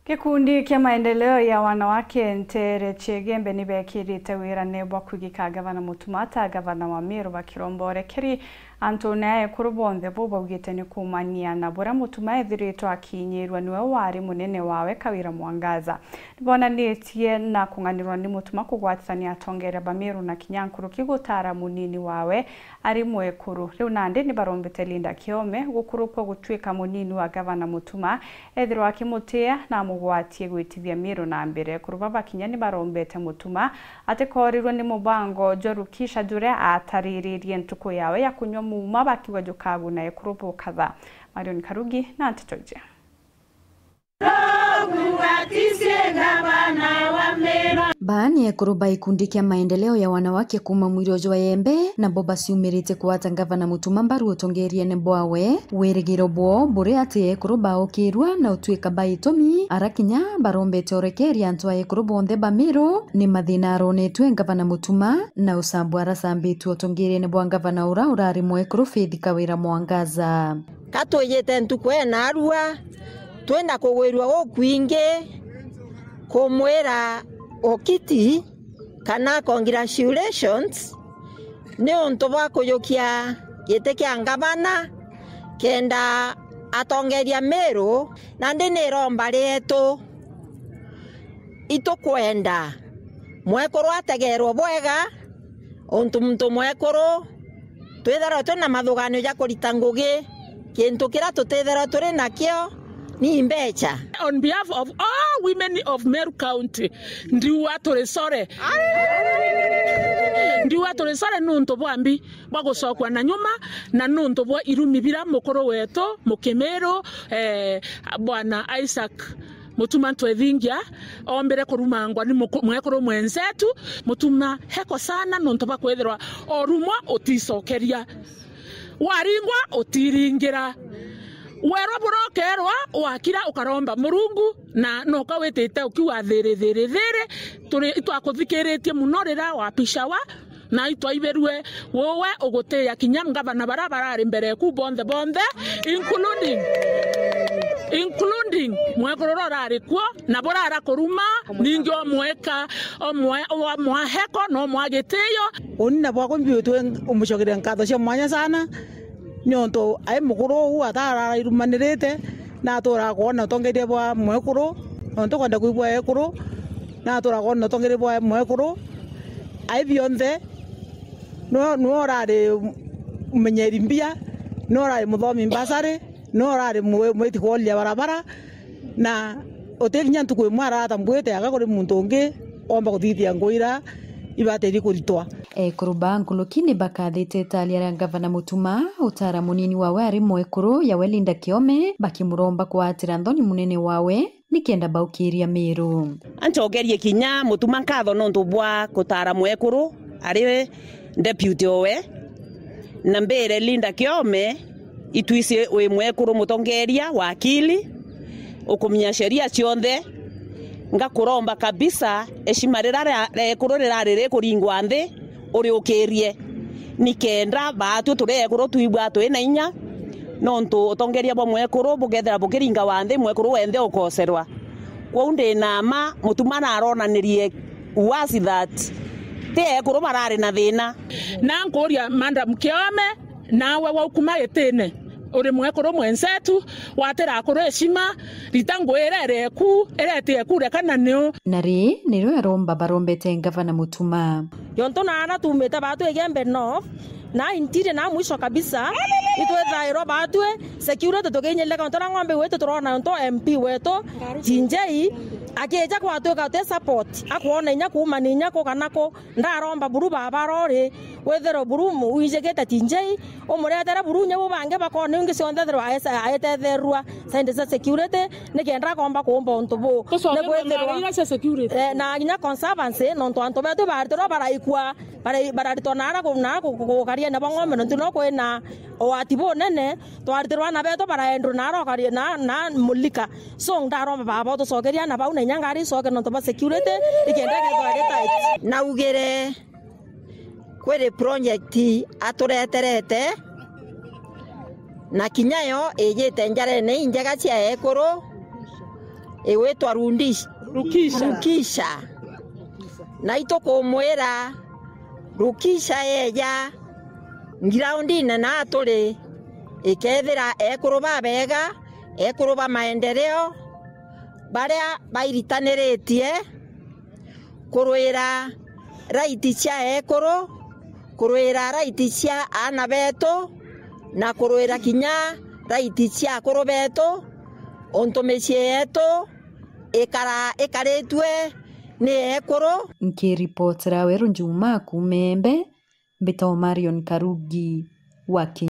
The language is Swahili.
Kikundi kia maendeleo ya wanawake Ntere Chegembe nibekirite wira nebwa kwigika gavana Mutumata gavana wa Meru bakirombore keri Antonia kurubonde bobo ugiteni kumania na bora Mutuma ethiritwo akinyirwa niwe wari munene wawe Kawira Mwangaza nibona netie na kunganirwa ni Mutuma kugwatithania atongere ba Meru na Kinyankuru kigutara munini wawe ari mwekuru riu nande ni barombete Linda Kiome gukurukwo gutwika munini wa gavana Mutuma ethirwa akimutia na mugwatie gwitithia Meru na mbere kurubaba kinyani barombete Mutuma atekorirwe ni mubango jorukisha jure atariririe ntuko yawe ya kunywa muma bakiwa jokagu na ekurupo kadha Marion Karugi na Antitoje. Baani ya kuruba ikundi kia maendeleo ya wanawake kuma Mwirojo wa Yembe na boba siumirite kuwata gavana Mutuma mbaru utongeria nebwawe werigiro bo bure ate kuruba okirwa na utwika baitomi arakinya barombete orekeria antwa ye kuruba onde ba Meru ni mathina aronetwe gavana Mutuma na usambu arasambitu otongeria nebwa gavana urari mwekuru Faith Kawira Mwangaza katoyete ntukwe na arua twenda kugwirwa okwinge kumwera okiti kana congratulations ni onto bakoyokia gite kia gavana kenda atongeria Meru na ndine romba rietu itokwenda mwekuru ategerwo bwega onto muntu mwekuru twithara tuna mathuganio ya kurita ngugi kintu kira tutethera turi nakio ni mbecha. On behalf of all women of Meru County, ndiwa toresore nunto bwambi bagosokwa na nyuma na nunto bwa irumibira mukoro weto mukemero bwana Isaac Mutuma twethingia ombere kurumangwa ni mwekoro mwenzetu Mutuma heko sana nunto bakwethirwa orumwa utisokeria waringwa utiringira wero burokerwa wakira ukaromba Murungu na noka wetete ukiwa there turi twakuthikiritie munorira wa pishawa na itwaiberwe wowe uguteya kinyamgavana barabara mbere ku bonde including mwekororo rarikwo na borara kuruma ningyo mweka omwa heko no mwageteyo onna bwa kombiutwe umushogire nkatho cia mwanya sana nyonto ai mukuru hu atara irumanirite na atora kuona tongerie bwa mwekuru onto kwenda kuibwa ekuru na atora kuona tongerie bwa mwekuru ai bionde no rari umenyeri mbia no rari muthomi mbasare no rari mwiti kwalia barabara na oteginya ntuko mwara tambwete agakore muntu ungi omba kuthithia nguira ibateri kuritwa kuruba nkulukini bakathite talia ya gavana Mutuma utara munini wawe ari mwekuru ya Linda Kiome bakimuromba kwatira ndoni munene wawe nikenda baukiria Meru anchogerie kinya Mutuma nkatho nonto bwa kutara mwekuru ari deputy owe na mbere Linda Kiome itwise we mwekuru mutongeria wakili ukumnya sheria cionthe ngakuromba kabisa eshimarira kurorera rere kuringwa nthi uri ukirie nikenda batu turekuru tuibwa twina inya nontu utongeria bo mwekuru bugethera bukiringa wanthi mwekuru wenthe ukoserwa kwa ndina ma Mutuma na aronanirie was that te kuru barari na thina na ngoria Madam Kiome nawe waukuma yetene uri mwekuru mwenzetu watera kureshima ritango erereku erete kurekana nio nari niro aromba barombete gavana Mutuma yonto na ana tumeta batu egembe no na intire na mwisho kabisa itwethairo batwe security tugenyele kantora ngombe wetu turona nto MP wetu Jinjei akeja kwatweka te support akuona inya kumaninya ko kanako ndaromba buru babarore wethero buru uijegeta Jinjei umuretera buru nya bubange bakone ungi cionthethero aetetherwa sende sa security nikendra komba kumba ontobo ne kwetherwa security na inya conservancy nonto anto betu bartero baraikwa bararitona ko karia na bangombe ntuno ko na oatibo nene twartirwa na beto baraendro na rokaria na mulika so ndaromba baba to sogeria na bauna nyangari soke nonto ba security ikenda ke tight na ugere kwere project atureterete na kinyayo ejete njare ne injaga cia ekoro ĩwĩtwa Rukisha na itukumwira Rukisha yeja ngiraundine na tuli ikethira ekuru babega ekuru ba maendeleo baria bairitaniritie kurwira raiti cia ekuru kurwira raiti cia ana betu na kurwira kinya raiti cia akuru betu onto mecie yetu ikaretwe ni ekuru. Nkiripotera Weru Njuma kumembe Mbito Marion Karugi waki